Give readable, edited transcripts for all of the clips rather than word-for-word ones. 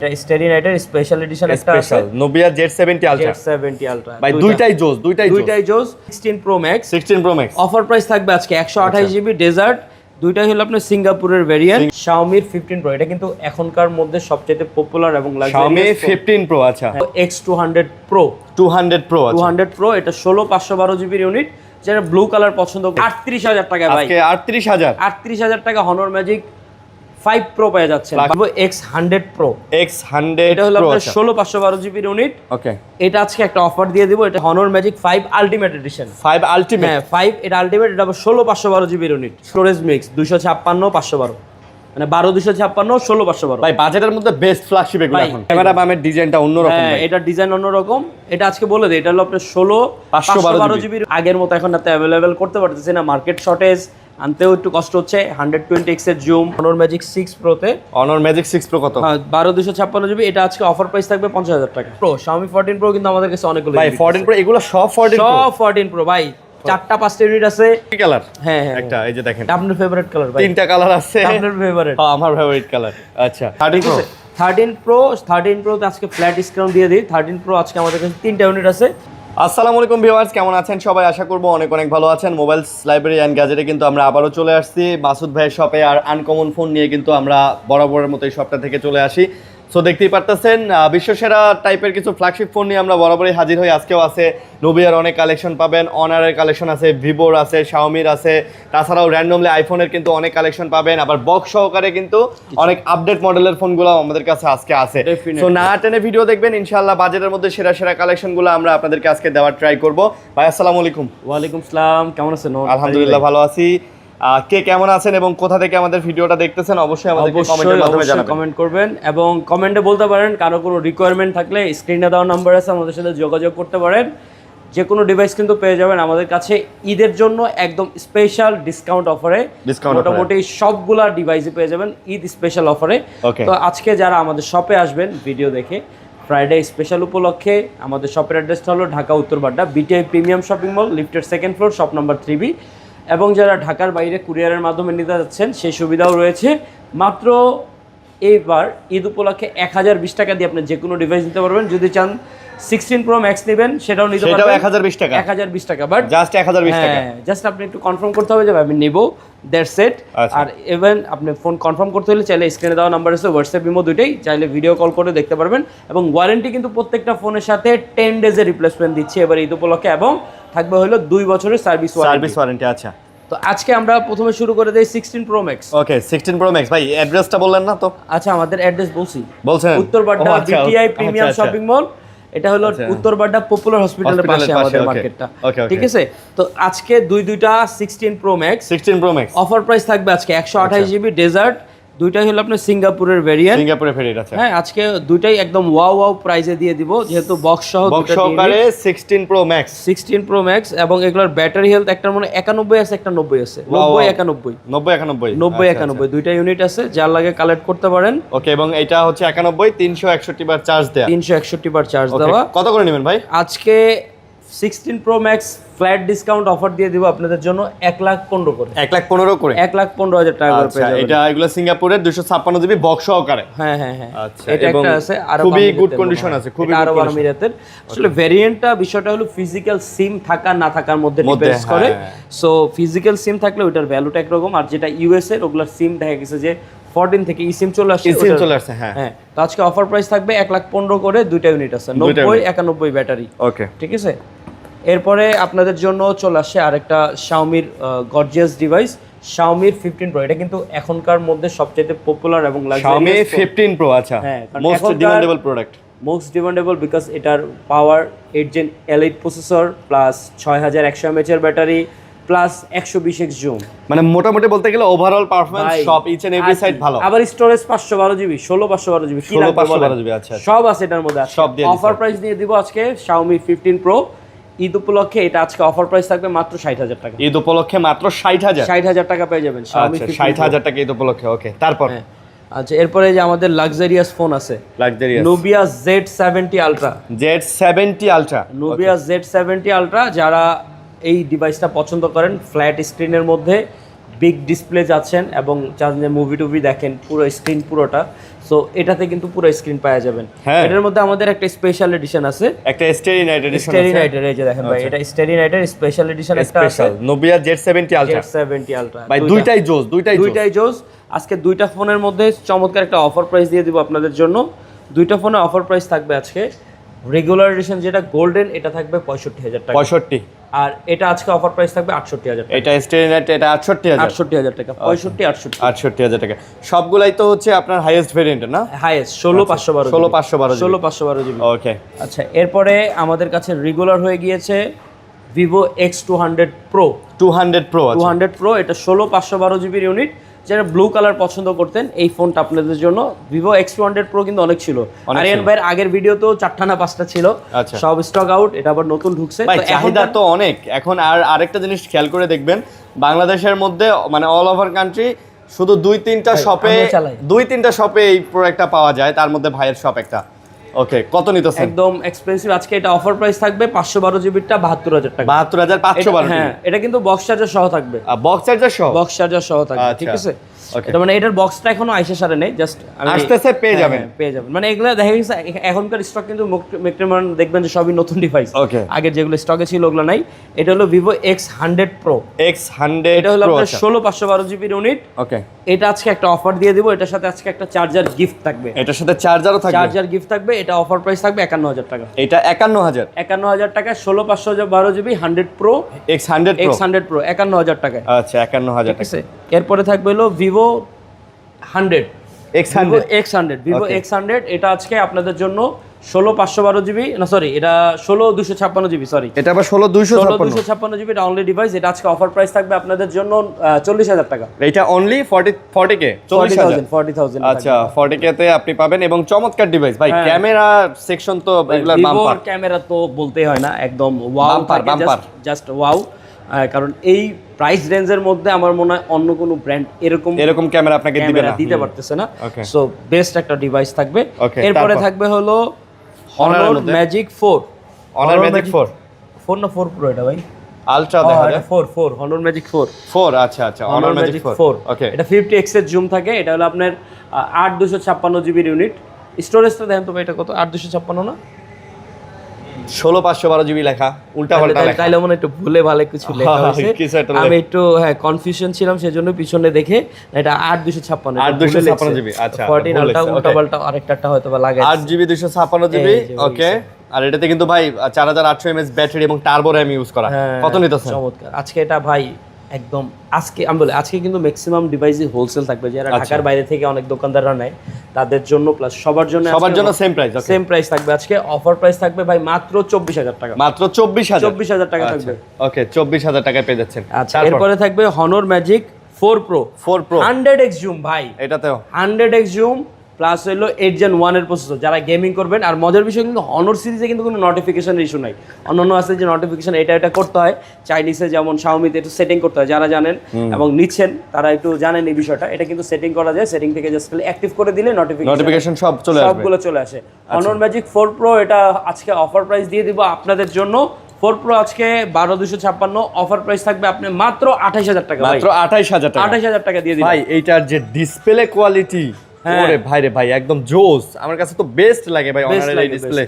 এটা study নাইটের special edition একটা আছে Nubia Z70 Ultra Z70 Ultra ভাই দুইটাই জোস 16 Pro Max 16 Pro Max offer price থাকবে আজকে 128 জিবি ডেজার্ট দুইটাই হলো আপনার সিঙ্গাপুরের ভেরিয়েন্ট Xiaomi 15 Pro এটা কিন্তু এখনকার মধ্যে সবচেয়ে পপুলার এবং Xiaomi 15 Pro আচ্ছা X200 Pro 200 Pro এটা 16512 জিবি ইউনিট যারা ব্লু কালার পছন্দ করে 38000 টাকা ভাই আজকে 38000 টাকা Honor Magic 5 Pro পেয়ে যাচ্ছে Vivo X100 Pro এটা হলো আপনার 16512 জিবি ইউনিট ওকে এটা আজকে একটা অফার দিয়ে দিব এটা Honor Magic 5 Ultimate Edition 5 Ultimate হ্যাঁ 5 এটা আলটিমেট এটা 16512 জিবি ইউনিট স্টোরেজ মিক্স 256 512 মানে 12 256 16512 ভাই বাজেটের মধ্যে বেস্ট ফ্ল্যাগশিপ এগুলো এখন ক্যামেরা বামের ডিজাইনটা অন্যরকম হ্যাঁ এটা ডিজাইন অন্যরকম এটা আজকে বলে দেই এটা হলো আপনার 16512 জিবি আগের মতো এখন আপনি अवेलेबल করতে পারতেছেন না মার্কেট শর্টেজ আনতেও একটু কষ্ট হচ্ছে 120x এর জুম Honor Magic 6 Pro তে Honor Magic 6 Pro কত 12256 জিবি এটা আজকে অফার প্রাইস থাকবে 50000 টাকা Pro Xiaomi 14 Pro কিন্তু আমাদের কাছে অনেকগুলো ভাই 14 Pro এগুলো সব 14 Pro ভাই চারটা পাঁচটা ইউনিট আছে কি কালার হ্যাঁ একটা এই যে দেখেন আপনার ফেভারিট কালার ভাই তিনটা কালার আছে আপনার ফেভারিট হ্যাঁ আমার ফেভারিট কালার আচ্ছা 13 Pro তে আজকে ফ্ল্যাট ডিসকাউন্ট দিয়ে দিই 13 Pro আজকে আমাদের কাছে তিনটা ইউনিট আছে আসসালামু আলাইকুম ভিউয়ার্স কেমন আছেন সবাই আশা করব অনেক ভালো আছেন মোবাইলস লাইব্রেরি এন্ড গ্যাজেটে কিন্তু আমরা আবারও চলে আসছি মাসুদ ভাইয়ের শপে আর আনকমন ফোন নিয়ে কিন্তু আমরা বরাবরের মতো এই শপটা থেকে চলে আসি সো দেখতেই পারতেছেন বিশ্বসেরা টাইপের কিছু ফ্ল্যাগশিপ ফোন নিয়ে আমরা বরাবরই হাজির হই আজকেও আছে নোবিয়ার অনেক কালেকশন পাবেন অনারের কালেকশন আছে ভিভোর আছে শাওমির আছে তাছাড়াও র্যান্ডমলি আইফোনের কিন্তু অনেক কালেকশন পাবেন আবার বক্স সহকারে কিন্তু অনেক আপডেট মডেলের ফোনগুলো আমাদের কাছে আজকে আছে সো না টেনে ভিডিও দেখবেন ইনশাআল্লাহ বাজেটের মধ্যে সেরা কালেকশনগুলো আমরা আপনাদেরকে আজকে দেওয়ার ট্রাই করব ভাই আসসালামু আলাইকুম ওয়ালাইকুম আসসালাম কেমন আছেন আলহামদুলিল্লাহ ভালো আছি কে কেমন আছেন এবং কোথা থেকে আমাদের ভিডিওটা দেখতেছেন অবশ্যই আমাদেরকে কমেন্টের মাধ্যমে জানাবেন কমেন্ট করবেন এবং কমেন্টে বলতে পারেন কারো কোনো রিকোয়ারমেন্ট থাকলে স্ক্রিনে দেওয়া নাম্বার আছে আমাদের সাথে যোগাযোগ করতে পারেন যে কোনো ডিভাইস কিন্তু পেয়ে যাবেন আমাদের কাছে ঈদের জন্য একদম স্পেশাল ডিসকাউন্ট অফারে মোটামুটি সবগুলা ডিভাইসে পেয়ে যাবেন ঈদ স্পেশাল অফারে তো আজকে যারা আমাদের শপে আসবেন ভিডিও দেখে ফ্রাইডে স্পেশাল উপলক্ষে আমাদের শপের অ্যাড্রেসটা হলো Dhaka Uttar Badda BTI premium shopping mall লিফটের second floor shop number 3B এবং যারা ঢাকার বাইরে কুরিয়ারের মাধ্যমে নিতে যাচ্ছেন সেই সুবিধাও রয়েছে মাত্র এইবার ঈদ উপলক্ষে 1020 টাকা দিয়ে আপনি যে কোনো ডিভাইস নিতে পারবেন যদি চান 16 Pro Max নেবেন সেটাও নিতে পারবেন সেটাও 1020 টাকা 1020 টাকা বাট জাস্ট 1020 টাকা জাস্ট আপনি একটু কনফার্ম করতে হবে যে আমি নেব দ্যাটস ইট আর ইভেন আপনি ফোন কনফার্ম করতে হলে চাইলে স্ক্রিনে দেওয়া নাম্বার আছে হোয়াটসঅ্যাপ ইমো দুটেই চাইলে ভিডিও কল করে দেখতে পারবেন এবং ওয়ারেন্টি কিন্তু প্রত্যেকটা ফোনের সাথে 10 ডেজের রিপ্লেসমেন্ট দিচ্ছে এবার ঈদ উপলক্ষে এবং থাকবে হলো 2 বছরের সার্ভিস ওয়ারেন্টি আচ্ছা তো আজকে আমরা প্রথমে শুরু করে দেই 16 Pro Max ওকে 16 Pro Max ভাই অ্যাড্রেসটা বললেন না তো আচ্ছা আমাদের অ্যাড্রেস বলছেন Uttar Badda BTI premium shopping mall এটা হলো উত্তরবাড্ডা পপুলার হসপিটালের পাশে আমাদের মার্কেটটা ঠিক আছে তো আজকে দুইটা 16 Pro Max অফার প্রাইস থাকবে আজকে 128 জিবি ডেজার্ট দুইটাই হলো আপনার সিঙ্গাপুরের ভেরিয়েন্ট আছে হ্যাঁ আজকে দুইটাই একদম ওয়াও প্রাইসে দিয়ে দিব যেহেতু বক্স সহকারে 16 Pro Max এবং এগুলোর ব্যাটারি হেলথ একটার মনে 91 আছে একটা 90 আছে 90 দুইটা ইউনিট আছে যার লাগে কালেক্ট করতে পারেন ওকে এবং এটা হচ্ছে 91 361 বার চার্জ দেয়া 361 বার চার্জ দেওয়া কত করে নেবেন ভাই আজকে 16 Pro Max flat discount offer দিয়ে দিব আপনাদের জন্য 1,15,000 করে 1,15,000 করে 1,15,000 টাকা করে পেয়ে যাবেন এটা এগুলো সিঙ্গাপুরের 256 জিবি বক্স সহকারে হ্যাঁ আচ্ছা এটা একটা আছে আর খুবই গুড কন্ডিশন আছে খুবই আরব আমিরাতের আসলে ভেরিয়েন্টটা বিষয়টা হলো ফিজিক্যাল সিম থাকা না থাকার মধ্যে ডিপেন্ডস করে সো ফিজিক্যাল সিম থাকলে ওটার ভ্যালুটা একরকম আর যেটা ইউএস এর ওগুলার সিম দেখা গেছে যে 14 থেকে ই সিম চলে আসছে হ্যাঁ তো আজকে অফার প্রাইস থাকবে 1,15,000 করে দুইটা ইউনিট আছে 90 91 ব্যাটারি ওকে ঠিক আছে এরপরে আপনাদের জন্য চলে আসছে আরেকটা Xiaomi gorgeous device Xiaomi 15 Pro এটা কিন্তু এখনকার মধ্যে সবচেয়ে পপুলার এবং Xiaomi 15 Pro আচ্ছা most demandable product most demandable because এটার power 8 gen Elite processor plus 6100 mAh এর ব্যাটারি প্লাস 120x জুম মানে মোটামুটি বলতে গেলে ওভারঅল পারফরম্যান্স সব ইচ এন্ড এভরি সাইড ভালো আবার স্টোরেজ 512 জিবি 16512 জিবি 16512 জিবি আচ্ছা সব আছে এটার মধ্যে সব দিয়ে অফার প্রাইস দিয়ে দিব আজকে Xiaomi 15 Pro ঈদ উপলক্ষে এটা আজকে অফার প্রাইস থাকবে মাত্র 60000 টাকা ঈদ উপলক্ষে মাত্র 60000 টাকা পেয়ে যাবেন Xiaomi 60000 টাকা ঈদ উপলক্ষে ওকে তারপর আচ্ছা এরপরে যে আমাদের লাক্সারিয়াস ফোন আছে Nubia Z70 Ultra Nubia Z70 Ultra যারা এই ডিভাইসটা পছন্দ করেন ফ্ল্যাট স্ক্রিনের মধ্যে বিগ ডিসপ্লে যাচ্ছেন এবং চান যে মুভি টুভি দেখেন পুরো স্ক্রিন পুরোটা, সো এটাতে কিন্তু পুরো স্ক্রিন পাওয়া যাবেন। হ্যাঁ। এটার মধ্যে আমাদের একটা স্পেশাল এডিশন আছে, একটা স্টেরি নাইট এডিশন স্টেরি নাইটের, এই যে দেখেন ভাই এটা স্টেরি নাইটের স্পেশাল এডিশন একটা আছে, special Nubia Z70 ultra. Z70 ultra ভাই দুইটাই জোস, দুইটাই জোস। আজকে দুইটা ফোনের মধ্যে চমৎকার একটা অফার প্রাইস দিয়ে দিব আপনাদের জন্য। দুইটা ফোনের অফার প্রাইস থাকবে আজকে, রেগুলার এডিশন যেটা গোল্ডেন এটা থাকবে 65,000 টাকা, 65, আর এটা আজকে অফার প্রাইস থাকবে 68,000 টাকা। এটা স্টেরি নাইট, এটা 68,000, 68,000 টাকা, 65, 68,000 টাকা। সবগুলাই তো হচ্ছে আপনার হাইয়েস্ট ভেরিয়েন্ট না? Highest 16,512 16,512 16,512 GB. ওকে, আচ্ছা, এরপরে আমাদের কাছে রেগুলার হয়ে গিয়েছে Vivo X200 Pro। 200 Pro আছে। 200 Pro এটা 16,512 জিবির ইউনিট। যারা ব্লু কালার পছন্দ করতেন এই ফোনটা আপনাদের জন্য। Vivo X200 Pro কিন্তু অনেক ছিল, আরিয়ান ভাইয়ের আগের ভিডিওতেও 4টা না 5টা ছিল, আচ্ছা। সব স্টক আউট, এটা আবার নতুন ঢুকছে। ভাই তো চাহিদা তো অনেক এখন। আর আরেকটা জিনিস খেয়াল করে দেখবেন, বাংলাদেশের মধ্যে মানে অল ওভার কান্ট্রি শুধু 2-3টা শপে, আমিও চালাই। 2-3টা শপে এই প্রোডাক্টটা পাওয়া যায়, তার মধ্যে ভাইয়ের শপ একটা। ওকে, কত নিতেছেন? একদম এক্সপেন্সিভ। আজকে এটা অফার প্রাইস থাকবে 512 জিবিটা 72,000 টাকা। 72,512। হ্যাঁ, এটা কিন্তু বক্স চার্জার সহ থাকবে, বক্স চার্জার সহ, বক্স চার্জার সহ থাকবে, আচ্ছা। ঠিক আছে? Okay. এটা মানে এটার বক্সটা এখনো আইসা সারে নেই, জাস্ট আসতেছে, পেয়ে যাবেন। পেয়ে যাবেন। মানে এগুলা দেখা গেছে এখনকার স্টক কিন্তু মেক্রোমান দেখবেন যে সবই নতুন ডিভাইস, Okay. আগের যেগুলো স্টকে ছিল ওগুলো নাই। এটা হলো Vivo X100 Pro, X100 এটা হলো Pro, আপনার আচ্ছা। 16,512 জিবির ইউনিট। ওকে, এটা আজকে একটা অফার দিয়ে দিব, এটার সাথে আজকে একটা চার্জার গিফট থাকবে, এটার সাথে চার্জারও থাকবে। চার্জার গিফট থাকবে। এটা অফার প্রাইস থাকবে 51,000 টাকা। এটা 51,000, 51,000 টাকা, 16,512 GB 100 Pro, X100 Pro। X100 Pro 51,000 টাকায়। আচ্ছা, 51,000 ঠিক টাকা। আছে, এরপরে থাকবে হলো Vivo 100, X100, Vivo Okay. X100 এটা আজকে আপনাদের জন্য 16,512 জিবি, না সরি এটা 16,256 জিবি, সরি এটা আবার 16,256। 16,256 জিবি, এটা অনলি ডিভাইস। এটা আজকে অফার প্রাইস থাকবে আপনাদের জন্য 40,000 টাকা। এটা অনলি 40K, 40,000। 40,000 আচ্ছা, 40K তে আপনি পাবেন এবং চমৎকার ডিভাইস। ভাই ক্যামেরা সেকশন তো এগুলা বাম্পার। ক্যামেরা তো বলতেই হয় না, একদম ওয়াও, বাম্পার। Just wow. কারণ এই প্রাইস রেঞ্জের মধ্যে আমার মনে হয় অন্য কোনো ব্র্যান্ড এরকম ক্যামেরা আপনাকে দিবে না, দিতে পারতেছে না। Okay. সো বেস্ট একটা ডিভাইস থাকবে। Okay, এরপরে তারপর? থাকবে হলো Honor Honor মধ্যে? Magic 4। Honor Magic 4 4 না 4 Pro এটা ভাই? আলট্রা দেখা যায়। 4 Honor Magic 4। 4, আচ্ছা আচ্ছা, Honor Magic 4। ওকে, এটা 50x এর জুম থাকে। এটা হলো আপনার 8,256 জিবির ইউনিট। স্টোরেজটা দেখেন তো ভাই, এটা কত? 8,256 না 16,512 জিবি লেখা, উল্টা পাল্টা লেখা। তাইলে মনে একটু ভুলে ভালো কিছু লেখা হয়েছে, কিছু একটা আমি একটু কনফিউশন ছিলাম, সেজন্য পিছনে দেখে এটা 8,256 8,256 জিবি, আচ্ছা, 14 ভুল আলটা লেখছে, উল্টা okay. পাল্টা আরেকটা হয়তো বা লাগে 8GB 256 জিবি। এই যে ওকে, আর এটাতে কিন্তু ভাই 4800 mAh ব্যাটারি এবং টার্বো র‍্যাম ইউজ করা। কত নিতেছেন? চমৎকার। আজকে এটা ভাই একদম আজকে আমি বলি, আজকে কিন্তু ম্যাক্সিমাম ডিভাইসই হোলসেল থাকবে, যারা ঢাকার বাইরে থেকে অনেক দোকানদাররা নেয় তাদের জন্য, প্লাস সবার জন্য সেম প্রাইস। সেম প্রাইস থাকবে। আজকে অফার প্রাইস থাকবে ভাই মাত্র 24,000 টাকা, মাত্র 24,000 টাকা থাকবে। ওকে, 24,000 টাকায় পেয়ে যাচ্ছেন। আচ্ছা, এরপরে থাকবে Honor Magic 4 Pro 100x zoom ভাই, এটাতেও 100x জুম প্লাস হলো 8 Gen 1 এর প্রসেসর, যারা গেমিং করবেন। আর মজার বিষয় কিন্তু Honor সিরিজে কিন্তু কোনো নোটিফিকেশনের ইস্যু নাই। অন্যান্য আছে যে নোটিফিকেশন এটা করতে হয়, চাইনিজে যেমন Xiaomi তে একটু সেটিং করতে হয়, যারা জানেন এবং নিচ্ছেন তারা একটু জানেন এই বিষয়টা। এটা কিন্তু সেটিং করা যায়, সেটিং থেকে জাস্ট খালি অ্যাক্টিভ করে দিলে নোটিফিকেশন সব চলে আসবে, সবগুলো চলে আসে। Honor Magic 4 Pro এটা আজকে অফার প্রাইস দিয়ে দিব আপনাদের জন্য। 4 Pro আজকে 12,256, অফার প্রাইস থাকবে আপনি মাত্র 28,000 টাকা, মাত্র 28,000 টাকা। 28,000 টাকা দিয়ে দিন ভাই। এইটার যে ডিসপ্লে কোয়ালিটি, ওরে ভাই রে ভাই, একদম জোস। আমার কাছে তো বেস্ট লাগে ভাই Honor এর ডিসপ্লে।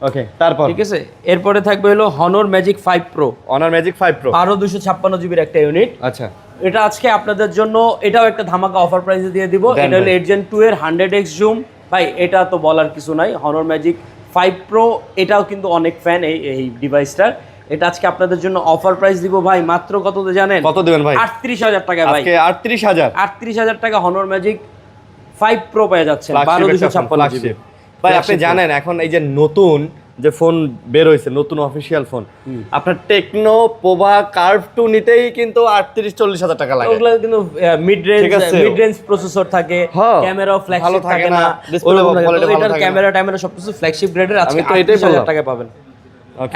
ওকে, তারপর ঠিক আছে, এরপরে থাকবে হলো Honor Magic 5 Pro, Honor Magic 5 Pro 12,256 জিবির একটা ইউনিট। আচ্ছা, এটা আজকে আপনাদের জন্য এটাও একটা ধামাকা অফার প্রাইসে দিয়ে দিব। দেন এটা হলো ভাই। 8 Gen 2 এর 100x জুম ভাই, এটা তো বলার কিছু নাই। Honor Magic 5 Pro এটাও কিন্তু অনেক ফ্যান এই ডিভাইসটার। এটা আজকে আপনাদের জন্য অফার প্রাইস দিব ভাই মাত্র কত জানেন? কত দিবেন ভাই? 38,000 টাকা ভাই, আজকে 38,000। 38,000 টাকা Honor Magic 5 Pro পেয়ে যাচ্ছেন 12,256 জিবি। ভাই আপনি জানেন এখন এই যে নতুন যে ফোন বের হয়েছে, নতুন অফিসিয়াল ফোন, আপনার টেকনো পোভা কার্ভ 2 নিতেই কিন্তু 38-40,000 টাকা লাগে। ওগুলা কিন্তু মিড রেঞ্জ প্রসেসর থাকে, ক্যামেরা ফ্ল্যাগশিপ থাকে না, এটার ক্যামেরা সবকিছু ফ্ল্যাগশিপ গ্রেডের। আজকে 38,000 টাকা পাবেন,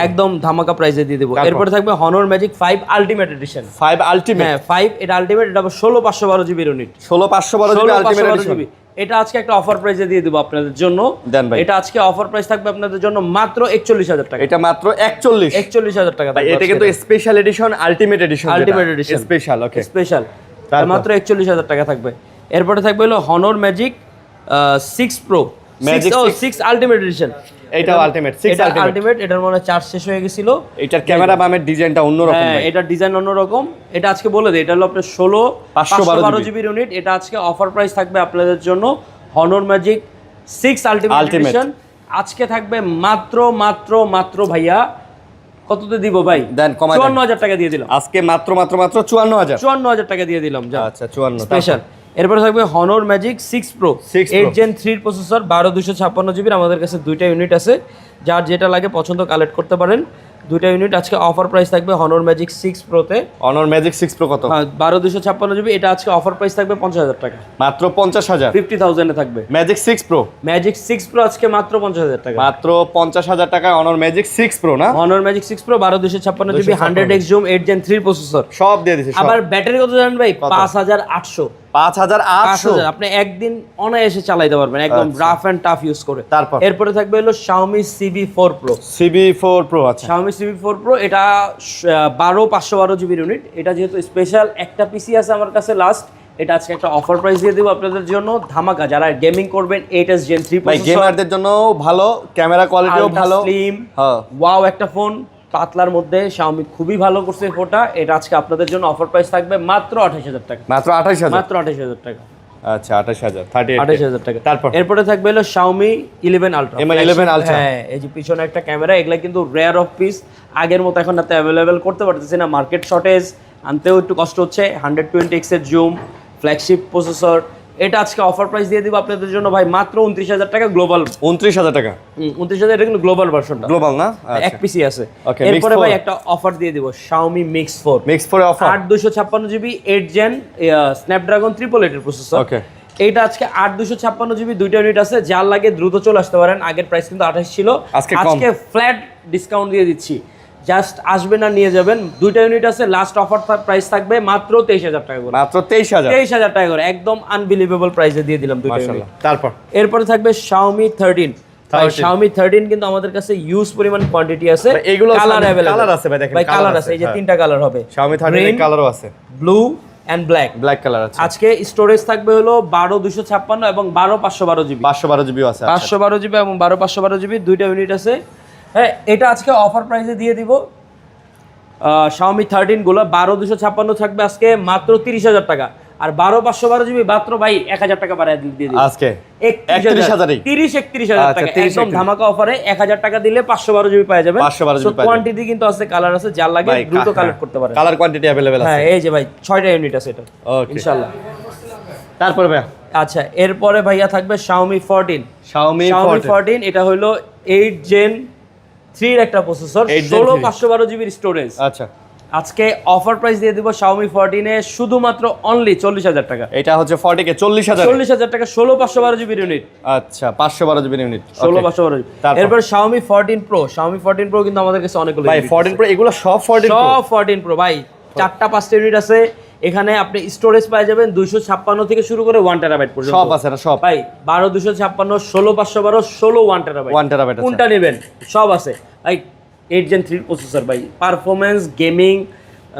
একদম ধামাকা প্রাইসে দিয়ে দেব। এরপরে থাকবে Honor Magic 5 Ultimate Edition। 5 Ultimate, হ্যাঁ 5 এটা আলটিমেট, এটা 16,512 GB unit, 16,512 GB ultimate edition. এটা আজকে একটা অফার প্রাইসে দিয়ে দেব আপনাদের জন্য। দেন ভাই। এটা আজকে অফার প্রাইস থাকবে আপনাদের জন্য মাত্র 41,000 টাকা। এটা মাত্র 41,000 টাকা। ভাই এটা কিন্তু special edition, ultimate edition, ultimate edition special. Okay, special. তারপর? মাত্র 41,000 টাকা থাকবে। এরপরে থাকবে হলো Honor magic 6 Pro, Magic 6 ultimate edition. এইটাও আলটিমেট 6 এটা আলটিমেট। আলটিমেট, এটার মনে হয় চার্জ শেষ হয়ে গেছিল। এটার ক্যামেরা বামের ডিজাইনটা অন্যরকম হ্যাঁ, ভাই। এটার ডিজাইন অন্যরকম। এটা আজকে বলে দিই, এটা হলো আপনার 512 জিবি ইউনিট। এটা আজকে অফার প্রাইস থাকবে আপনাদের জন্য Honor magic 6 ultimate Ultimate। Edition. আজকে থাকবে মাত্র ভাইয়া কততে দিব ভাই? দেন কমাই দেন। 54,000 টাকা দিয়ে দিলাম। আজকে মাত্র 54,000। 54,000 টাকা দিয়ে দিলাম যা। আচ্ছা 54 স্পেশাল। এরপরে থাকবে Honor magic 6 pro 6 Pro। 8 Gen 3 processor 12256 জিবির। আমাদের কাছে দুইটা ইউনিট আছে, যার যেটা লাগে পছন্দ কালেক্ট করতে পারেন। দুইটা ইউনিট আজকে অফার প্রাইস থাকবে হনর ম্যাজিক 6 প্রোতে। অনর ম্যাজিক 6 প্রো কত? 12256 জিবি। এটা আজকে অফার প্রাইস থাকবে 50,000 টাকা, মাত্র 50,000। 50,000 এ থাকবে। ম্যাজিক 6 প্রো, ম্যাজিক 6 প্রো আজকে মাত্র 50,000 টাকা। মাত্র 50,000 টাকায় অনর ম্যাজিক 6 প্রো না? Honor magic 6 pro 12256 GB 100x zoom 8 Gen 3 processor. সব দিয়ে দিছে সব। আবার ব্যাটারি কত জানেন ভাই? 5800। 5800। আপনি একদিন অনায়াসে চালাইতে পারবেন একদম আচ্ছা। রাফ এন্ড টাফ ইউজ করে। তারপর? এরপরে থাকবে হলো Xiaomi CB4 Pro। CB4 Pro আছে। Xiaomi CB4 Pro এটা 512 জিবি ইউনিট। এটা যেহেতু স্পেশাল একটা পিসি আছে আমার কাছে লাস্ট, এটা আজকে একটা অফার প্রাইস দিয়ে দেব আপনাদের জন্য ধামাকা। যারা গেমিং করবেন 8s Gen 3 ভাই প্রসেসর, গেমারদের জন্য ভালো, ক্যামেরা কোয়ালিটিও ভালো। স্লিম, হ্যাঁ ওয়াও একটা ফোন, পাতলার মধ্যে Xiaomi খুবই ভালো করছে এই ফোনটা। এটা আজকে আপনাদের জন্য অফার প্রাইস থাকবে মাত্র 28,000 টাকা। মাত্র 28,000। মাত্র 28,000 টাকা। আচ্ছা 28,000 38 28,000 টাকা। তারপর? এরপরে থাকবে হলো Xiaomi 11 Ultra। Mi 11 Ultra। হ্যাঁ, এই যে পিছনে একটা ক্যামেরা, এগুলা কিন্তু রেয়ার অফ পিস। আগের মতো এখন এত অ্যাভেলেবেল করতে পারতেছি না, মার্কেট শর্টেজ, আনতেও একটু কষ্ট হচ্ছে। 120x এর জুম, ফ্ল্যাগশিপ প্রসেসর। এটা আজকে অফার প্রাইস দিয়ে দিব আপনাদের জন্য ভাই মাত্র 29,000 টাকা গ্লোবাল। 29,000 টাকা 29,000 এটা কিন্তু গ্লোবাল ভার্সনটা, গ্লোবাল না? এক পিসি আছে। Okay, এরপরে Mix ভাই 4। একটা অফার দিয়ে দিব Xiaomi Mix 4। মিক্স 4 এ অফার। 8256 জিবি 8 Gen স্ন্যাপড্রাগন 888 এর প্রসেসর। ওকে। এইটা আজকে 8256 জিবি দুইটা ইউনিট আছে, যার লাগে দ্রুত চলে আসতে পারেন। আগের প্রাইস কিন্তু 28 ছিল, আজকে কম। আজকে ফ্ল্যাট ডিসকাউন্ট দিয়ে দিচ্ছি। জাস্ট আসবেন আর নিয়ে যাবেন। দুইটা ইউনিট আছে, লাস্ট অফার প্রাইস থাকবে মাত্র 23,000 টাকা করে। মাত্র 23,000। 23,000 টাকা করে একদম আনবিলিভেবল প্রাইসে দিয়ে দিলাম দুইটা ইউনিট। মাশাআল্লাহ। তারপর? এরপরে থাকবে Xiaomi 13। Xiaomi 13 কিন্তু আমাদের কাছে ইউজ পরিমাণ কোয়ান্টিটি আছে। ভাই, এগুলো কালার अवेलेबल, কালার আছে ভাই, দেখেন ভাই কালার কালার আছে। এই যে হ্যাঁ। তিনটা কালার হবে, Xiaomi 13 এর কালারও আছে, blue and black. Black colour আছে। আজকে স্টোরেজ থাকবে হলো 12256 এবং 12512 জিবি। 512 জিবিও আছে। 512 জিবি এবং 12512 জিবি দুইটা ইউনিট আছে। হ্যাঁ, এটা আজকে অফার প্রাইসে দিয়ে দিব। Xiaomi 13 গুলো 12256 থাকবে আজকে মাত্র 30,000 টাকা, আর 12512 জিবি মাত্র ভাই 1000 টাকা বাড়ায় দিয়ে দিব আজকে 31,000 31,000 টাকা আচ্ছা, 30, একদম ধামাকা অফারে। 1000 টাকা দিলে 512 জিবি পাওয়া যাবে। 512 জিবি পাওয়া যাবে। কোয়ান্টিটি কিন্তু আছে, কালার আছে, যার লাগে দ্রুত কালেক্ট করতে পারেন। কালার কোয়ান্টিটি अवेलेबल আছে। হ্যাঁ, এই যে ভাই 6টা ইউনিট আছে এটা ওকে ইনশাআল্লাহ। তারপরে ভাই আচ্ছা, এরপরে ভাইয়া থাকবে Xiaomi 14। Xiaomi 14 এটা হলো 8 Gen 3 এর একটা প্রসেসর, 8 Gen 3 16512 জিবির স্টোরেজ। আচ্ছা, আজকে অফার প্রাইস দিয়ে দিব Xiaomi 14 এ শুধুমাত্র অনলি 40,000 টাকা। এটা হচ্ছে 40 কে 40,000। 40,000 টাকা 16512 জিবির ইউনিট। আচ্ছা 512 জিবি ইউনিট। 16512 জিবি। তারপর? এরপর Xiaomi 14 Pro। Xiaomi 14 Pro কিন্তু আমাদের কাছে অনেকগুলো ভাই unit 14 আছে। প্রো এগুলো সব 14 প্রো। সব 14 Pro ভাই, 4টা 5টা ইউনিট আছে এখানে। আপনি স্টোরেজ পাই যাবেন 256 থেকে শুরু করে 1 টেরাবাইট পর্যন্ত। সব আছে না সব? ভাই 12256, 16512, 16 1 টেরাবাইট। 1 টেরাবাইট আছে। কোনটা নেবেন? সব আছে ভাই। 8 Gen 3 প্রসেসর ভাই, পারফরম্যান্স, গেমিং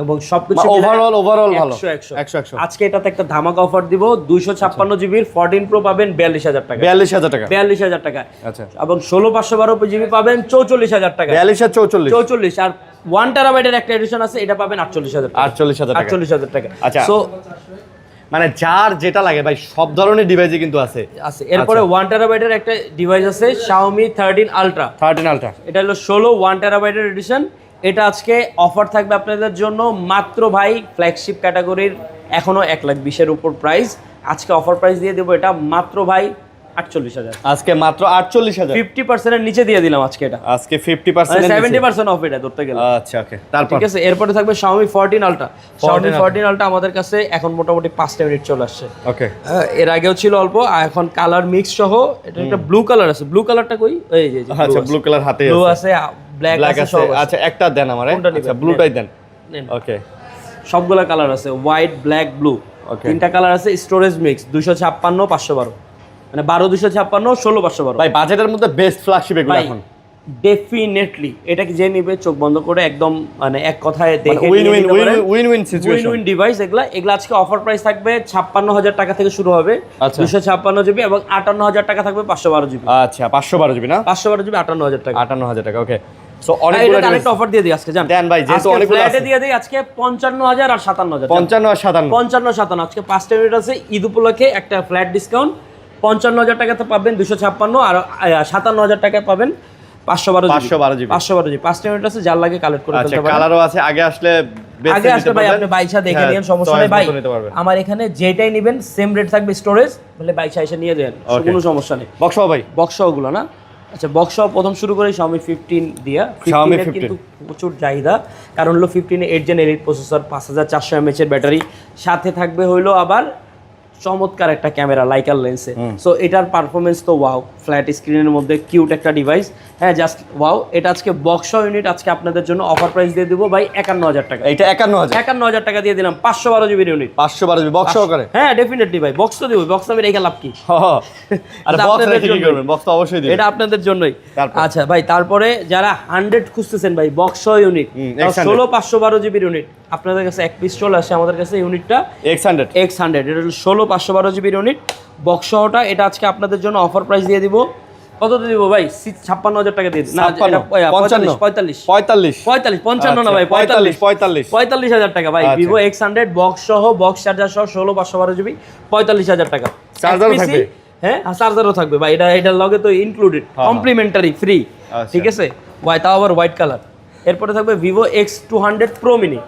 এবং সবকিছু ওভারঅল ভালো। 100 100 আজকে এটাতে একটা ধামাকা অফার দিব। 256 জিবির 14 Pro পাবেন 42,000 টাকা। 42,000 টাকা। 42,000 টাকা। আচ্ছা, এবং 16512 জিবি পাবেন 44,000 টাকা। 42 আর 44। 44 আর 1 টেরাবাইটের একটা এডিশন আছে, এটা পাবেন 48,000 টাকা। 48,000 টাকা। 48,000 টাকা। আচ্ছা। সো মানে যার যেটা লাগে ভাই সব ধরনের ডিভাইসই কিন্তু আছে। আছে। এরপরে 1 টেরাবাইটের একটা ডিভাইস আছে Xiaomi 13 Ultra। 13 আলট্রা এটা হলো 16 1 টেরাবাইটের এডিশন। এটা আজকে অফার থাকবে আপনাদের জন্য মাত্র ভাই ফ্ল্যাগশিপ ক্যাটাগরির, এখনো 1,20,000 এর উপর প্রাইস। আজকে অফার প্রাইস দিয়ে দেবো এটা মাত্র ভাই 48,000। আজকে মাত্র 48,000। 50% এর নিচে দিয়ে দিলাম আজকে এটা। আজকে 50% 70% অফ এটা ধরতে গেলে। আচ্ছা ওকে। তারপর? ঠিক আছে, এরপরে থাকবে Xiaomi 14 Ultra। Xiaomi 14 Ultra আমাদের কাছে এখন মোটামুটি 5টা ইউনিট চলে আসছে। ওকে। এর আগেও ছিল অল্প, আর এখন কালার মিক্স সহ। এটা একটা ব্লু কালার আছে। ব্লু কালারটা কই? এই যে আচ্ছা ব্লু কালার হাতে ব্লু আছে, আছে, ব্ল্যাক ব্ল্যাক আছে, আছে। সব আছে। আচ্ছা একটা দেন আমারে। কোনটা নিবেন? আচ্ছা ব্লুটাই দেন। নেন। ওকে। সবগুলা কালার আছে, হোয়াইট, ব্ল্যাক, ব্লু। Okay. তিনটা কালার আছে। স্টোরেজ মিক্স 256 512, মানে 12 256 16 512। ভাই বাজেটের মধ্যে বেস্ট ফ্ল্যাগশিপ এগুলো ভাই এখন। ডেফিনেটলি এটা কি যে নিবে চোখ বন্ধ করে একদম মানে এক কথায় দেখে win win situation. Win device এগুলা আজকে অফার প্রাইস থাকবে 56,000 টাকা থেকে শুরু হবে। আচ্ছা। 256 জিবি এবং 58,000 টাকা থাকবে 512 জিবি। আচ্ছা 512 জিবি না, 512 জিবি 58,000 টাকা। 58,000 টাকা। ওকে, সো অনেকগুলো আরেকটা অফার দিয়ে দিই আজকে জান দেন ভাই, যেহেতু অনেকগুলো ফ্ল্যাটে আছে। দিয়ে দিই আজকে 55,000 আর 57,000। 55 আর 57। 55 আজকে 5টা ইউনিট আছে, ঈদ উপলক্ষে একটা ফ্ল্যাট ডিসকাউন্ট। 55,000 টাকাতে পাবেন 256 আর 57,000 টাকায় পাবেন 512 জিবি। 512 জিবি 5টা ইউনিট আছে, যার লাগে কালেক্ট করে আচ্ছা, ফেলতে পারেন। কালারও আছে, আগে আসলে ভাই আপনি বাইচা দেখে নিন, সমস্যা নেই ভাই। আমার এখানে যেটাই নেবেন সেম রেট থাকবে, স্টোরেজ বলে বাইচা এসে নিয়ে যান, কোনো সমস্যা নেই। বক্স ভাই, বক্সগুলো না, আচ্ছা বক্স প্রথম শুরু করি Xiaomi 15 দিয়া। 15 এর কিন্তু প্রচুর চাহিদা, কারণ হলো 15 এ 8 জেন এলিট প্রসেসর, 5400 mAh এর ব্যাটারি, সাথে থাকবে হইলো আবার চমৎকার একটা ক্যামেরা লাইকার লেন্সে। সো এটার পারফরমেন্স তো ওয়াও, ফ্ল্যাট স্ক্রিনের মধ্যে কিউট একটা ডিভাইস, হ্যাঁ জাস্ট ওয়াও। এটা আজকে বক্স ইউনিট আজকে আপনাদের জন্য অফার প্রাইস দিয়ে দেবো ভাই 51,000 টাকা। এটা 51,000 টাকা দিয়ে দিলাম, 512 জিবি ইউনিট। 512 জিবি বক্স সহকারে? হ্যাঁ ডেফিনেটলি ভাই, বক্স তো দিব, বক্স আমি রেখে লাভ কি? আর বক্স রেখে কি করবেন? বক্স তো অবশ্যই দিবেন, এটা আপনাদের জন্যই। আচ্ছা ভাই, তারপরে যারা 100 খুঁজতেছেন ভাই বক্স ইউনিট 16 জিবি ইউনিট, আপনাদের কাছে এক পিস চলে আসে আমাদের কাছে ইউনিটটা X100। এটা হলো 16 জিবি ইউনিট বক্স সহটা। এটা আজকে আপনাদের জন্য অফার প্রাইস দিয়ে দিব। কত দিয়ে দিব ভাই? 56,000 টাকা দিয়ে দিন। না 55 না ভাই, 45,000 টাকা ভাই। Vivo X100 বক্স সহ, বক্স চার্জার সহ 16 জিবি 45,000 টাকা। চার্জারও থাকবে? হ্যাঁ চার্জারও থাকবে ভাই, এটার লগে তো ইনক্লুডেড, কমপ্লিমেন্টারি ফ্রি, ঠিক আছে ভাই, তাও আবার হোয়াইট কালার। এরপরে থাকবে Vivo X200 Pro Mini।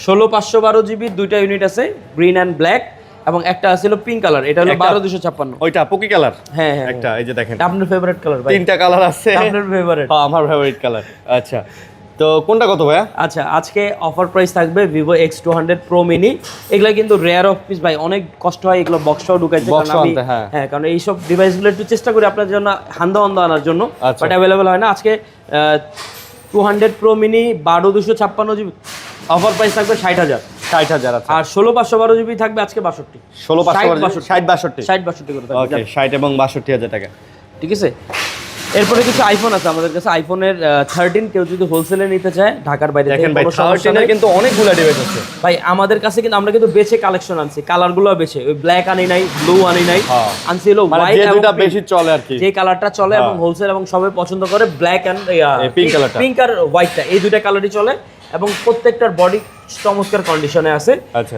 16 GB দুইটা ইউনিট আছে, গ্রিন অ্যান্ড ব্ল্যাক, এবং একটা আছে হলো পিঙ্ক কালার, এটা হলো 12256। ওইটা পোকি কালার? হ্যাঁ একটা, এই যে দেখেন আপনার ফেভারিট কালার ভাই, তিনটা কালার আছে আপনার ফেভারিট? হ্যাঁ আমার ফেভারিট কালার। আচ্ছা, তো কোনটা কত ভাইয়া? আচ্ছা আজকে অফার প্রাইস থাকবে Vivo X200 Pro Mini। এগুলা কিন্তু রেয়ার অফ পিস ভাই, অনেক কষ্ট হয় এগুলো বক্সটাও ঢুকাইতে, কারণ আমি হ্যাঁ কারণ এইসব ডিভাইসগুলো একটু চেষ্টা করি আপনাদের জন্য হান্দা আনার জন্য, বাট অ্যাভেলেবল হয় না। আজকে 200 Pro Mini 12256 GB offer price থাকবে 60,000। আর 16 জিবি থাকবে আজকে 62। 60 করে থাকবে, 60 এবং 62,000 টাকা, ঠিক আছে। এরপরে কিছু আইফোন আছে আমাদের কাছে, আইফোনের 13 কেউ যদি হোলসেলে নিতে চায় ঢাকার বাইরে থেকে, দেখেন ভাই 13 এর কিন্তু অনেকগুলো ডিভাইস আছে ভাই আমাদের কাছে, কিন্তু আমরা কিন্তু বেছে কালেকশন আনছি, কালারগুলো বেছে, ওই ব্ল্যাক আনি নাই, ব্লু আনি নাই, আনছি হলো হোয়াইট এবং যেটা বেশি চলে আর কি, যে কালারটা চলে এবং হোলসেল এবং সবাই পছন্দ করে, ব্ল্যাক এন্ড পিঙ্ক কালারটা, পিঙ্ক আর হোয়াইটটা, এই দুইটা কালারই চলে, এবং প্রত্যেকটার বডি চমৎকার কন্ডিশনে আছে।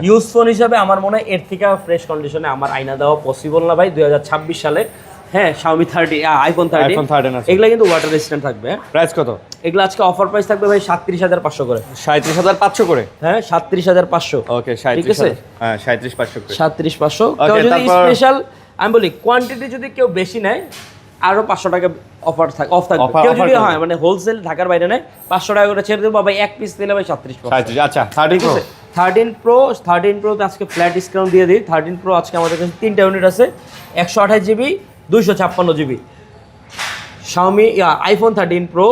ইউজ ফোন হিসাবে আমার মনে হয় এর থেকে ফ্রেশ কন্ডিশনে আমার আয়না দেওয়া পসিবল না ভাই 2026 সালে। হ্যাঁ Xiaomi 30 আইফোন 13 এগুলা কিন্তু ওয়াটার রেজিস্ট্যান্ট থাকবে। প্রাইস কত এগুলা আজকে অফার প্রাইস থাকবে ভাই 37,500 করে। 37,500 করে? হ্যাঁ 37,500। ওকে, ঠিক আছে, হ্যাঁ 37,500 করে। 37,500। কেউ যদি স্পেশাল, আমি বলি কোয়ান্টিটি যদি কেউ বেশি নেয় আরো 500 টাকা অফ থাকবে। কেউ যদি হয় মানে হোলসেল ঢাকার বাইরে নেয় 500 টাকা করে ছেড়ে দেবো ভাই, এক পিস নিলে ভাই 37,500। আচ্ছা 13 Pro আজকে ফ্ল্যাট ডিসকাউন্ট দিয়ে দিই। 13 Pro আজকে আমাদের কাছে 3টা ইউনিট আছে, 128 GB 256 GB. Xiaomi iPhone 13 Pro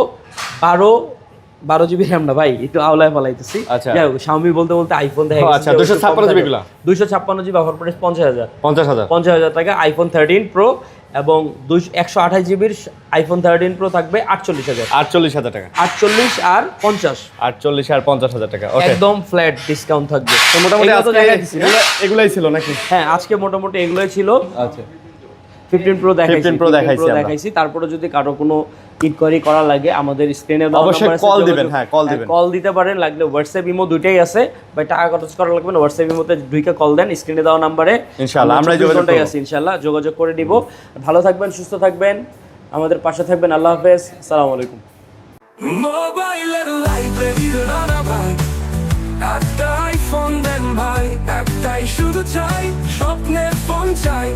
12 GB RAM না ভাই, একটু আওলায় ফলাইতেছি। যাই হোক Xiaomi বলতে আইফোন দেখা গেছে। আচ্ছা 256 জিবি গুলো, 256 জিবি অফার প্রাইস 50,000 টাকা। আইফোন 13 Pro এবং 128 জিবির আইফোন 13 Pro থাকবে 48,000 টাকা। 48 আর 50, 48 আর 50,000 টাকা। ওকে, একদম ফ্ল্যাট ডিসকাউন্ট থাকবে। তো মোটামুটি আজকে এগুলাই ছিল নাকি? হ্যাঁ আজকে মোটামুটি এগুলোই ছিল। আচ্ছা 15 Pro দেখাইছি। তারপরে যদি কারো কোনো ইনকোয়ারি করা লাগে আমাদের স্ক্রিনে দেওয়া অবশ্যই কল দিবেন। হ্যাঁ কল দিতে পারেন, লাগলে হোয়াটসঅ্যাপ ইমো দুইটাই আছে ভাই, টাকা খরচ করা লাগবে না, হোয়াটসঅ্যাপ ইমোতে ঢুকে কল দেন, স্ক্রিনে দেওয়া নম্বরে ইনশাআল্লাহ আমরা যোগাযোগ করে দিব। ভালো থাকবেন, সুস্থ থাকবেন, আমাদের পাশে থাকবেন। আল্লাহ হাফেজ, আসসালামু আলাইকুম। মোবাইলের লাইব্রেরির রানা ভাই, একটা আইফোন দেন ভাই, একটাই শুধু চাই, স্বপ্নের ফোন চাই।